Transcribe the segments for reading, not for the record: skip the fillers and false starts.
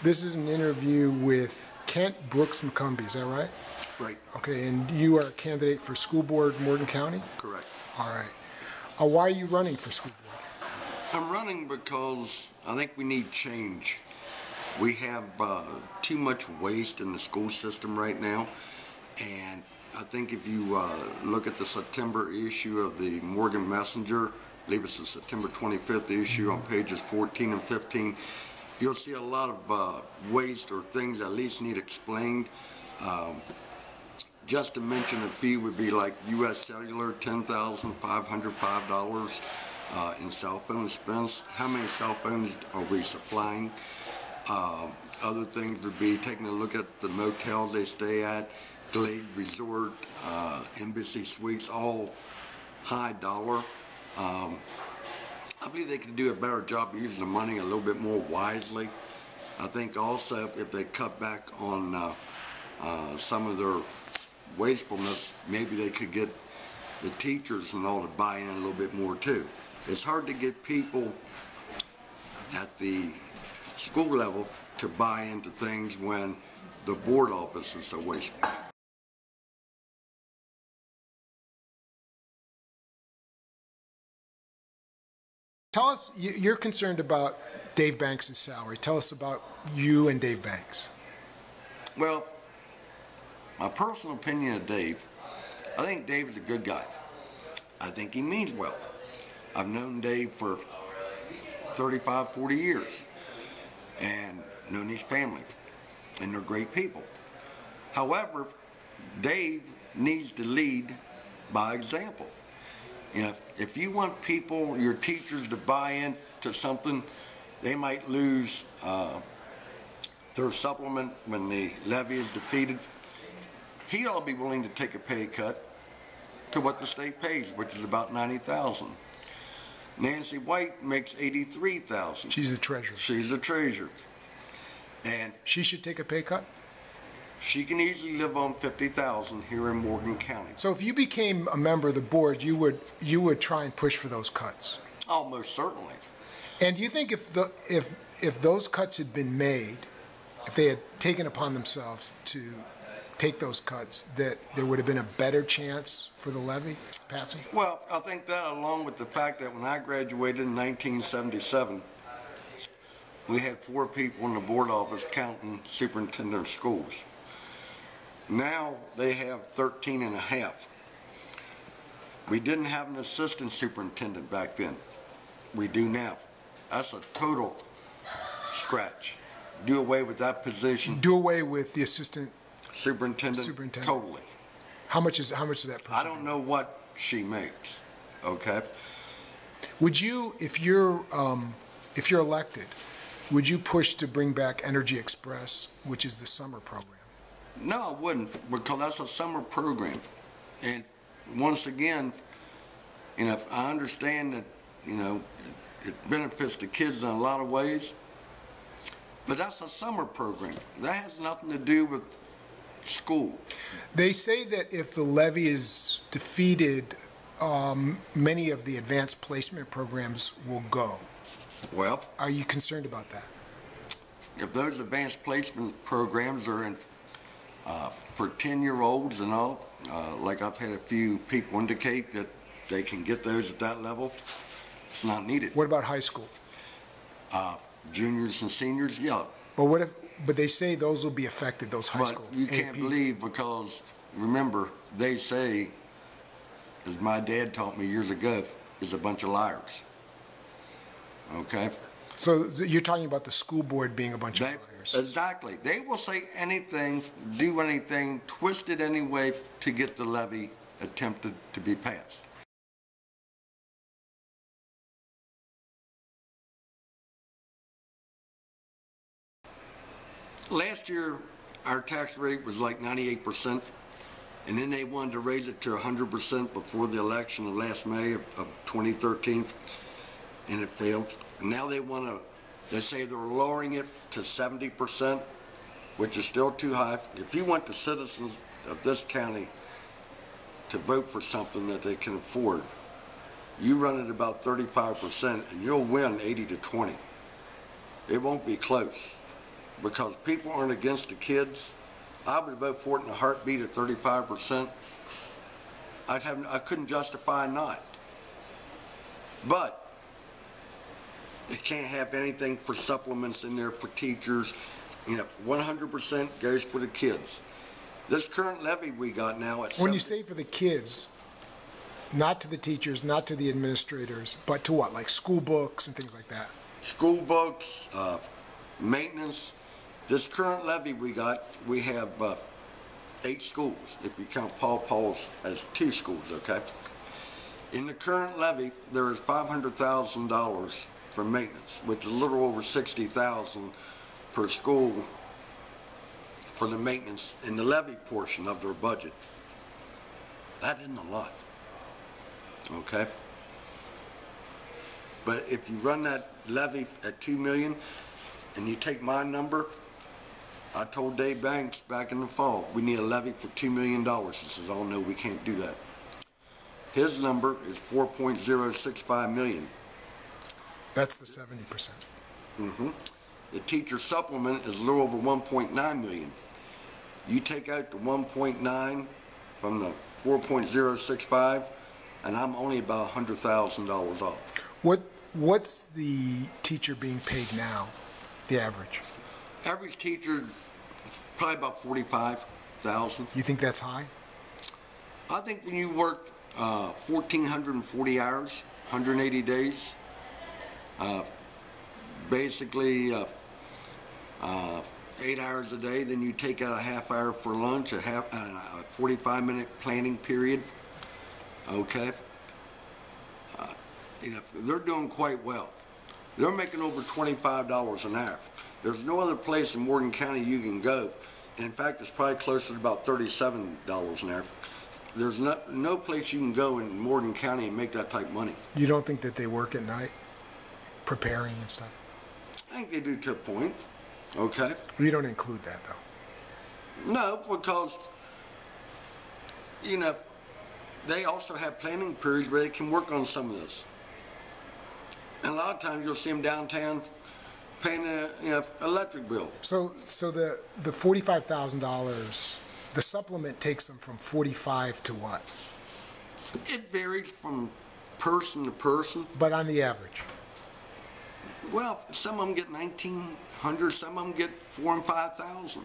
This is an interview with Kent Brooks McCumbee, is that right? Right. Okay, and you are a candidate for school board Morgan County? Correct. All right. Why are you running for school board? I'm running because I think we need change. We have too much waste in the school system right now, and I think if you look at the September issue of the Morgan Messenger, I believe it's the September 25th issue on pages 14 and 15, you'll see a lot of waste or things that at least need explained. Just to mention a few would be like U.S. Cellular, $10,505 in cell phone expense. How many cell phones are we supplying? Other things would be taking a look at the motels they stay at, Glade Resort, Embassy Suites, all high dollar. I believe they could do a better job using the money a little bit more wisely. I think also if they cut back on some of their wastefulness, maybe they could get the teachers and all to buy in a little bit more too. It's hard to get people at the school level to buy into things when the board office is so wasteful. Tell us, you're concerned about Dave Banks' salary. Tell us about you and Dave Banks. Well, my personal opinion of Dave, I think Dave is a good guy. I think he means well. I've known Dave for 35, 40 years and known his family, and they're great people. However, Dave needs to lead by example. You know, if you want people, your teachers, to buy into something, they might lose their supplement when the levy is defeated. He ought to be willing to take a pay cut to what the state pays, which is about $90,000. Nancy White makes $83,000. She's the treasurer. She's the treasurer, and she should take a pay cut. She can easily live on $50,000 here in Morgan County. So if you became a member of the board, you would try and push for those cuts. Almost certainly. And do you think if those cuts had been made, if they had taken upon themselves to take those cuts, that there would have been a better chance for the levy passing? Well, I think that, along with the fact that when I graduated in 1977, we had 4 people in the board office counting superintendent of schools. Now they have 13 and a half. We didn't have an assistant superintendent back then. We do now. That's a total scratch. Do away with that position. Do away with the assistant superintendent. Totally. How much is that person? I don't know what she makes. Okay. Would you, if you're elected, would you push to bring back Energy Express, which is the summer program? No, I wouldn't, because that's a summer program. And once again, you know, I understand that, you know, it benefits the kids in a lot of ways, but that's a summer program. That has nothing to do with school. They say that if the levy is defeated, many of the advanced placement programs will go. Well, are you concerned about that? If those advanced placement programs are in for 10-year-olds and all, like I've had a few people indicate that they can get those at that level, it's not needed. What about high school? Juniors and seniors, yeah. But but they say those will be affected, those high school. But you can't believe, because remember, they say, as my dad taught me years ago, is a bunch of liars. Okay? So you're talking about the school board being a bunch of liars. Exactly. They will say anything, do anything, twist it any way to get the levy attempted to be passed. Last year, our tax rate was like 98%, and then they wanted to raise it to 100% before the election of last May of 2013, and it failed. And now they want to, they say they're lowering it to 70%, which is still too high. If you want the citizens of this county to vote for something that they can afford, you run it about 35% and you'll win 80 to 20. It won't be close. because people aren't against the kids. I would vote for it in a heartbeat at 35%. I couldn't justify not. But it can't have anything for supplements in there for teachers. 100% goes for the kids. This current levy we got now at When you say for the kids, not to the teachers, not to the administrators, but to what, like school books and things like that? School books, maintenance. This current levy we got, we have 8 schools, if you count Paul's as 2 schools, okay? In the current levy, there is $500,000 for maintenance, which is a little over $60,000 per school for the maintenance in the levy portion of their budget. That isn't a lot, okay? But if you run that levy at $2 million and you take my number, I told Dave Banks back in the fall, we need a levy for $2 million. He says, oh no, we can't do that. His number is $4.065 million. That's the 70%. Mm-hmm. The teacher supplement is a little over $1.9 million. You take out the 1.9 from the 4.065, and I'm only about $100,000 off. What's the teacher being paid now, the average? Average teacher, probably about $45,000. You think that's high? I think when you work 1,440 hours, 180 days, basically 8 hours a day, then you take out a half hour for lunch, a 45-minute planning period, okay? They're doing quite well. They're making over $25 an hour. There's no other place in Morgan County you can go. In fact, it's probably closer to about $37 an hour. There's no place you can go in Morgan County and make that type of money. You don't think that they work at night, preparing and stuff? I think they do to a point, okay? You don't include that, though? No, because, they also have planning periods where they can work on some of this. And a lot of times you'll see them downtown paying an electric bill. So the $45,000, the supplement takes them from 45 to what? It varies from person to person. But on the average? Well, some of them get 1,900, some of them get 4,000 and 5,000.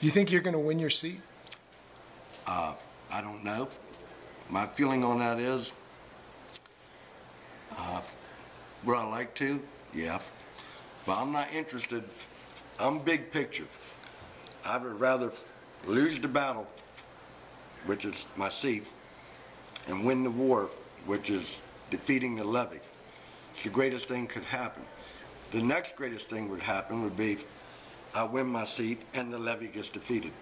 You think you're going to win your seat? I don't know. My feeling on that is, would I like to? Yeah. But I'm not interested. I'm big picture. I would rather lose the battle, which is my seat, and win the war, which is defeating the levy. It's the greatest thing could happen. The next greatest thing would happen would be I win my seat and the levy gets defeated.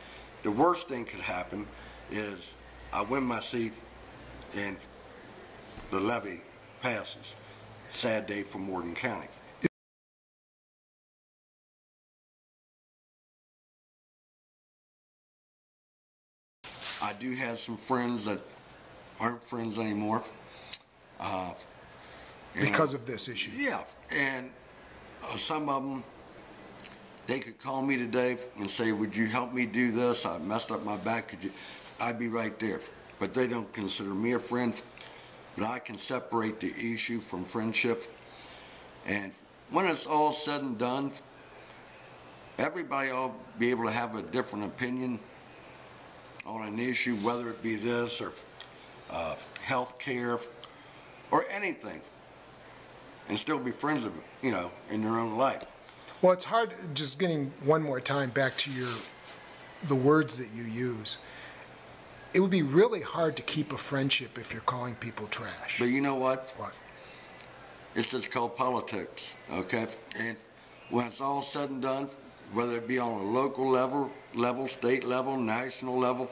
The worst thing could happen is I win my seat and the levy passes. Sad day for Morgan County. I do have some friends that aren't friends anymore. Because of this issue? Yeah, and some of them, they could call me today and say, would you help me do this? I messed up my back. I'd be right there. But they don't consider me a friend. But I can separate the issue from friendship. And when it's all said and done, everybody will be able to have a different opinion on an issue, whether it be this or health care or anything, and still be friends of, in their own life. Well, it's hard, just getting one more time back to the words that you use. It would be really hard to keep a friendship if you're calling people trash. But you know what? What? It's just called politics, okay? And when it's all said and done, whether it be on a local level, state level, national level,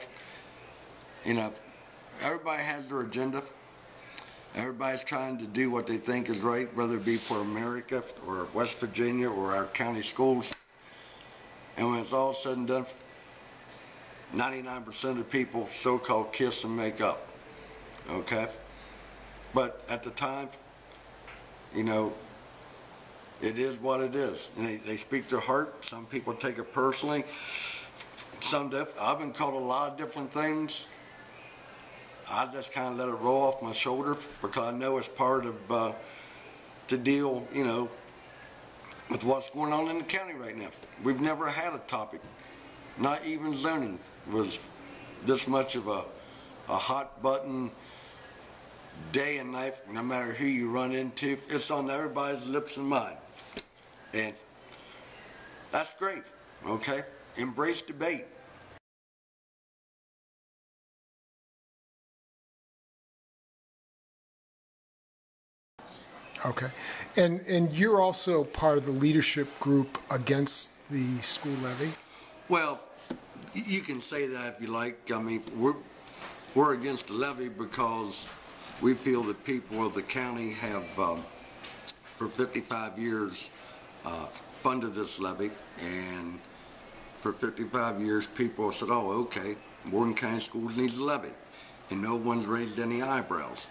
everybody has their agenda. Everybody's trying to do what they think is right, whether it be for America or West Virginia or our county schools. And when it's all said and done, 99% of people so-called kiss and make up, okay? But at the time, you know, it is what it is. And they speak their heart. Some people take it personally. Some I've been called a lot of different things. I just kind of let it roll off my shoulders because I know it's part of the deal, you know, with what's going on in the county right now. We've never had a topic, not even zoning was this much of a hot button day and night, no matter who you run into. It's on everybody's lips and mind. And that's great, okay? Embrace debate. Okay. And you're also part of the leadership group against the school levy? Well, you can say that if you like. I mean, we're against the levy because we feel that people of the county have, for 55 years, funded this levy, and for 55 years people said, oh, okay, Morgan County Schools needs a levy, and no one's raised any eyebrows.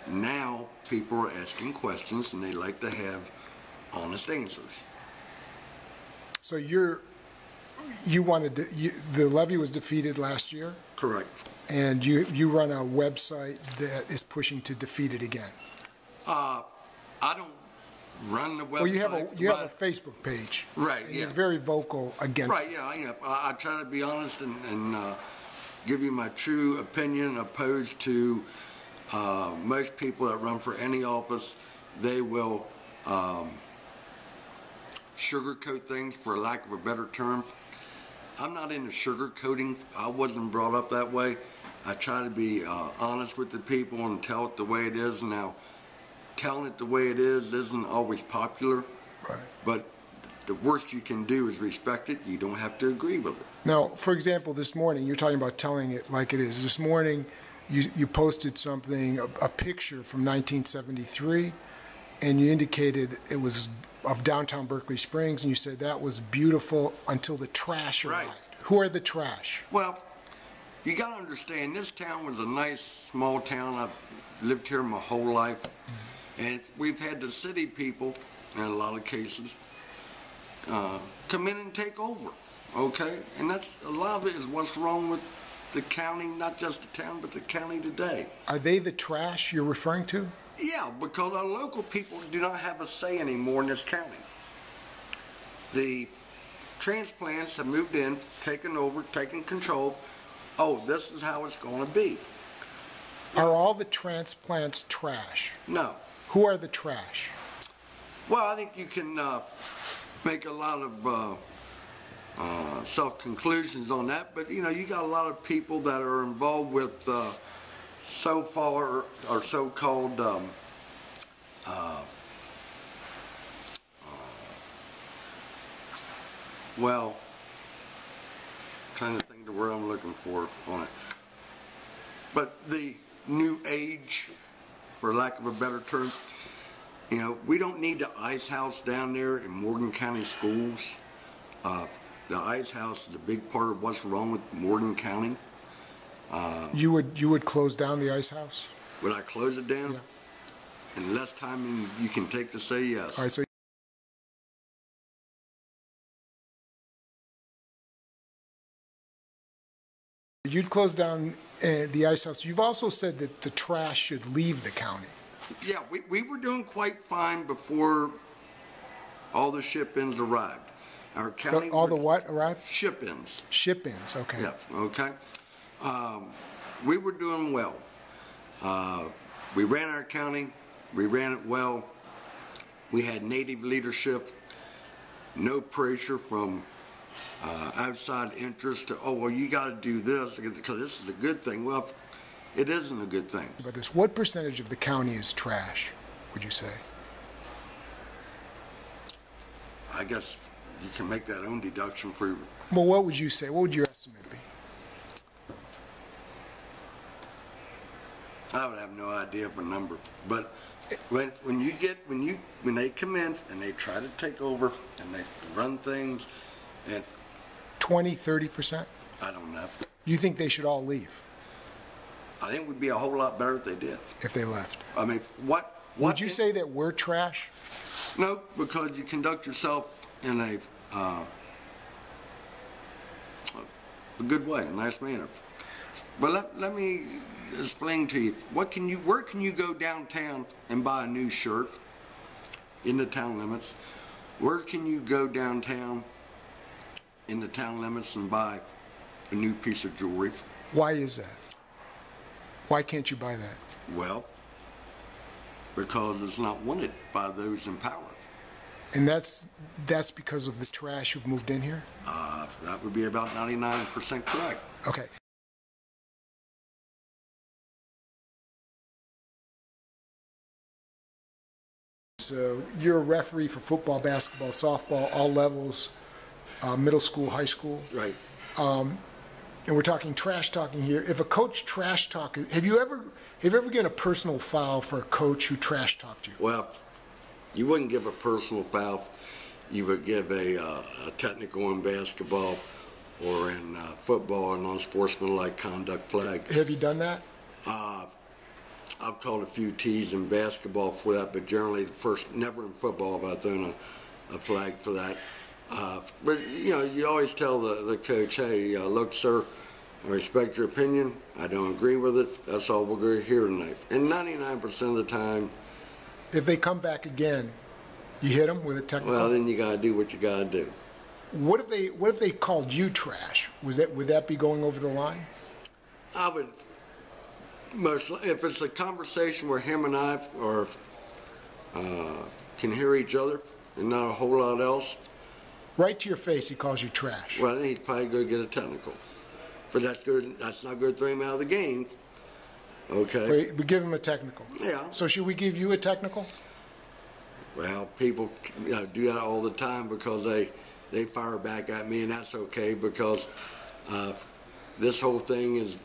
Now people are asking questions and they like to have honest answers. So the levy was defeated last year? Correct. And you run a website that is pushing to defeat it again? I don't run the website. Well, you have a Facebook page. Right, yeah. You're very vocal against it. Right, yeah. I try to be honest and give you my true opinion, opposed to most people that run for any office. They will sugarcoat things, for lack of a better term. I'm not into sugarcoating. I wasn't brought up that way. I try to be honest with the people and tell it the way it is. Now, telling it the way it is isn't always popular, right? But the worst you can do is respect it. You don't have to agree with it. Now, for example, this morning, you're talking about telling it like it is. This morning, you posted something, a picture from 1973, and you indicated it was of downtown Berkeley Springs, and you said that was beautiful until the trash arrived. Right. Who are the trash? Well, you got to understand, this town was a nice, small town. I've lived here my whole life, and we've had the city people, in a lot of cases, come in and take over, okay? And that's, a lot of it is what's wrong with the county, not just the town, but the county today. Are they the trash you're referring to? Yeah, because our local people do not have a say anymore in this county. The transplants have moved in, taken over, taken control. Oh, this is how it's going to be. Are all the transplants trash? No. Who are the trash? Well, I think you can make a lot of self-conclusions on that, but you know, you got a lot of people that are involved with so far, or so-called well, trying to think of the word I'm looking for on it, but the new age, for lack of a better term. You know, we don't need the ice house down there in Morgan County Schools. The ice house is a big part of what's wrong with Morgan County. You would close down the ice house? Would I close it down? Yeah. In less time than you can take to say yes. All right, so you'd close down the ice house. You've also said that the trash should leave the county. Yeah, we were doing quite fine before all the ship-ins arrived. Our county... All the what arrived? Ship-ins. Ship-ins, okay. Yeah, okay. We were doing well. We ran our county. We ran it well. We had native leadership. No pressure from outside interest to, oh, well, you got to do this because this is a good thing. Well, it isn't a good thing. But what percentage of the county is trash, would you say? I guess you can make that own deduction for... Well, what would you say? What would your estimate be? I would have no idea of a number. But when they come in and they try to take over and they run things and... 20, 30%? I don't know. You think they should all leave? I think we'd be a whole lot better if they did. if they left? I mean, what Would you say that we're trash? No, because you conduct yourself in a good way, a nice manner. But let me explain to you. Where can you go downtown and buy a new shirt in the town limits? Where can you go downtown in the town limits and buy a new piece of jewelry? Why is that? Why can't you buy that? Well, because it's not wanted by those in power. And that's because of the trash who've moved in here? That would be about 99% correct. Okay. So you're a referee for football, basketball, softball, all levels, middle school, high school. Right. And we're talking trash talking here. If a coach trash talk, have you ever given a personal foul for a coach who trash talked you? Well, you wouldn't give a personal foul. You would give a technical in basketball or in football, a non-sportsmanlike conduct flag. Have you done that? I've called a few T's in basketball for that, but generally never in football have I thrown a flag for that. But you always tell the coach, hey, look, sir, I respect your opinion. I don't agree with it. That's all we're going to hear tonight. And 99% of the time, if they come back again, you hit them with a technical? Well, then you got to do what you got to do. What if they called you trash? Would that be going over the line? I would mostly, if it's a conversation where him and I can hear each other and not a whole lot else. Right to your face, he calls you trash. Well, then he'd probably go get a technical. But that's good. That's not going to throw him out of the game. Okay. But give him a technical. Yeah. So should we give you a technical? Well, people do that all the time because they fire back at me, and that's okay because this whole thing is,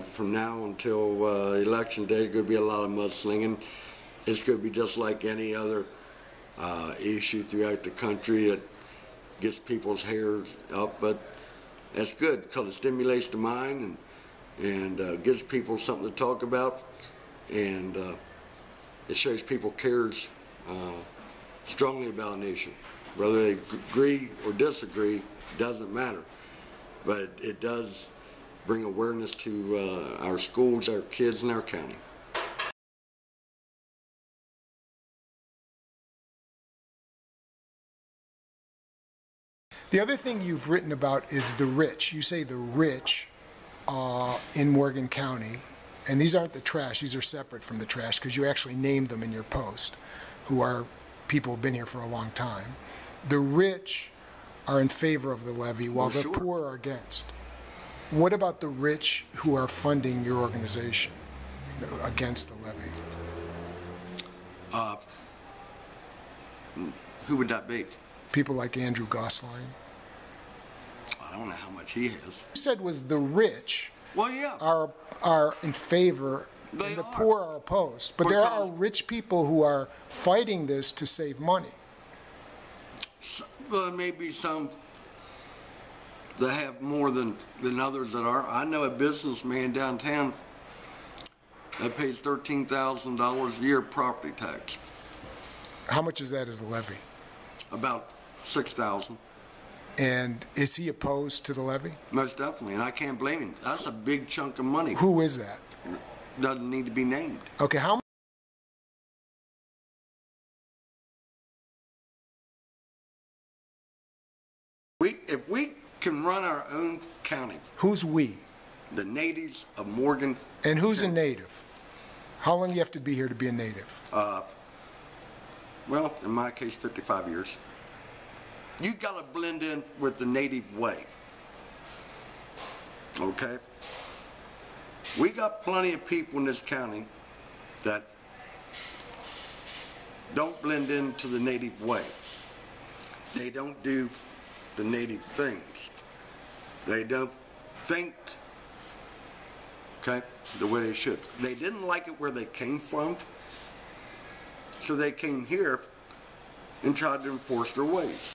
from now until election day, there's going to be a lot of mudslinging. It's going to be just like any other issue throughout the country that gets people's hair up, but that's good because it stimulates the mind and gives people something to talk about, and it shows people cares strongly about an issue. Whether they agree or disagree doesn't matter, but it does bring awareness to our schools, our kids, and our county. The other thing you've written about is the rich. You say the rich in Morgan County, and these aren't the trash, these are separate from the trash because you actually named them in your post, who are people who've been here for a long time. The rich are in favor of the levy while the poor are against. What about the rich who are funding your organization against the levy? Who would that be? People like Andrew Gosling. I don't know how much he has. You said was the rich are in favor and the poor are opposed. But there are rich people who are fighting this to save money. Well, there may be some that have more than others that are. I know a businessman downtown that pays $13,000 a year property tax. How much is that as a levy? About $6,000. And is he opposed to the levy? Most definitely, and I can't blame him. That's a big chunk of money. Who is that? Doesn't need to be named. Okay, how if we can run our own county. Who's we? The natives of Morgan. And who's a native? How long do you have to be here to be a native? Well, in my case, 55 years. You got to blend in with the native way. Okay? We got plenty of people in this county that don't blend into the native way. They don't do the native things. They don't think, okay, the way they should. They didn't like it where they came from, so they came here and tried to enforce their ways.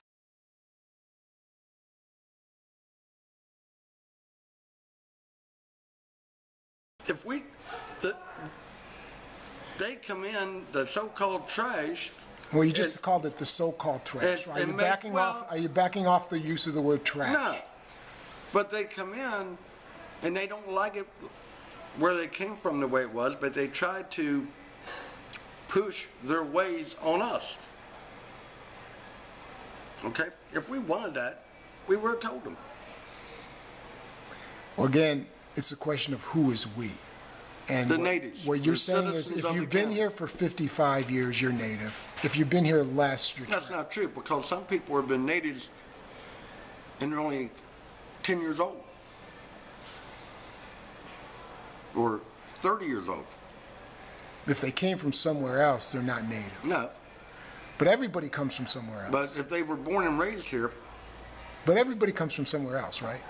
come in, the so-called trash. Well, you just called it the so-called trash. Are you backing off the use of the word trash? No, but they come in and they don't like it where they came from the way it was, but they try to push their ways on us. Okay? If we wanted that, we would have told them. Well, again, it's a question of who is we. And the natives. What you're saying is if you've been here for 55 years, you're native. If you've been here less, you're That's not true, because some people have been natives and they're only 10 years old. Or 30 years old. If they came from somewhere else, they're not native. No. But everybody comes from somewhere else. But if they were born and raised here. But everybody comes from somewhere else, right?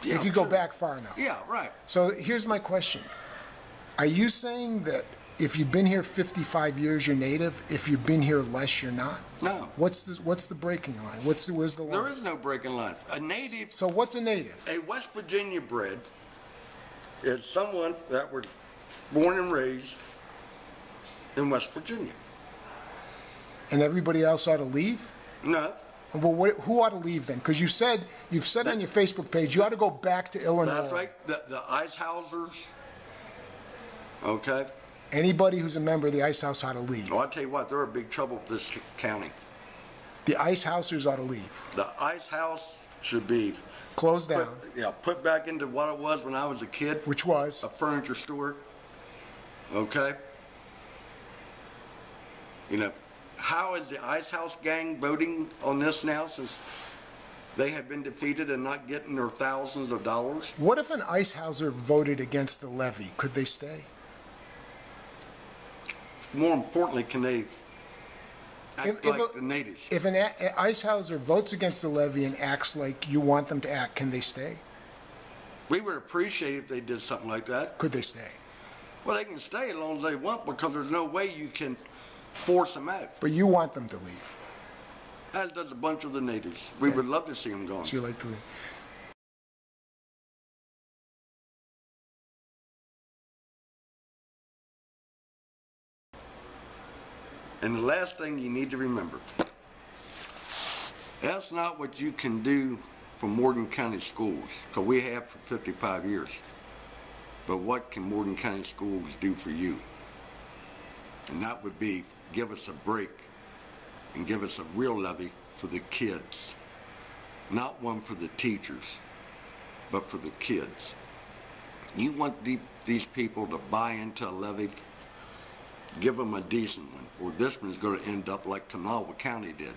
Yeah, if you go back far enough. Yeah, right. So here's my question. Are you saying that if you've been here 55 years, you're native? If you've been here less, you're not? No. What's the breaking line? Where's the line? There is no breaking line. A native. So what's a native? A West Virginia bred is someone that was born and raised in West Virginia. And everybody else ought to leave? No. Well, who ought to leave then? Because you've said on your Facebook page you ought to go back to Illinois. That's right. The Icehousers. Okay. Anybody who's a member of the Ice House ought to leave. Well, I'll tell you what, they're in big trouble with this county. The Ice Housers ought to leave. The Ice House should be closed down. Put back into what it was when I was a kid. Which was? A furniture store. Okay. You know, how is the Ice House gang voting on this now, since they have been defeated and not getting their thousands of dollars? What if an Ice Houser voted against the levy? Could they stay? More importantly, can they act like the natives? If an Ice Houser votes against the levy and acts like you want them to act, can they stay? We would appreciate if they did something like that. Could they stay? Well, they can stay as long as they want, because there's no way you can force them out. But you want them to leave. As does a bunch of the natives. We would love to see them gone. So you like to leave. And the last thing you need to remember, that's not what you can do for Morgan County schools, because we have for 55 years. But what can Morgan County schools do for you? And that would be give us a break and give us a real levy for the kids. Not one for the teachers, but for the kids. You want these people to buy into a levy, give them a decent one, or this one's going to end up like Kanawha County did.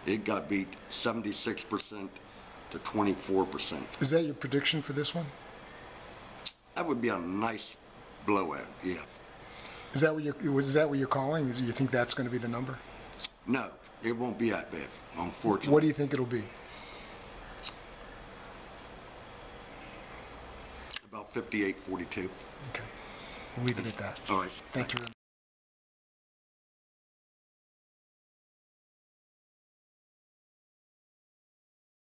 It got beat 76% to 24%. Is that your prediction for this one? That would be a nice blowout, yeah. Is that what you're calling? You think that's going to be the number? No, it won't be that bad, unfortunately. What do you think it'll be? About 58-42. Okay. We'll leave it at that. All right. Thank you.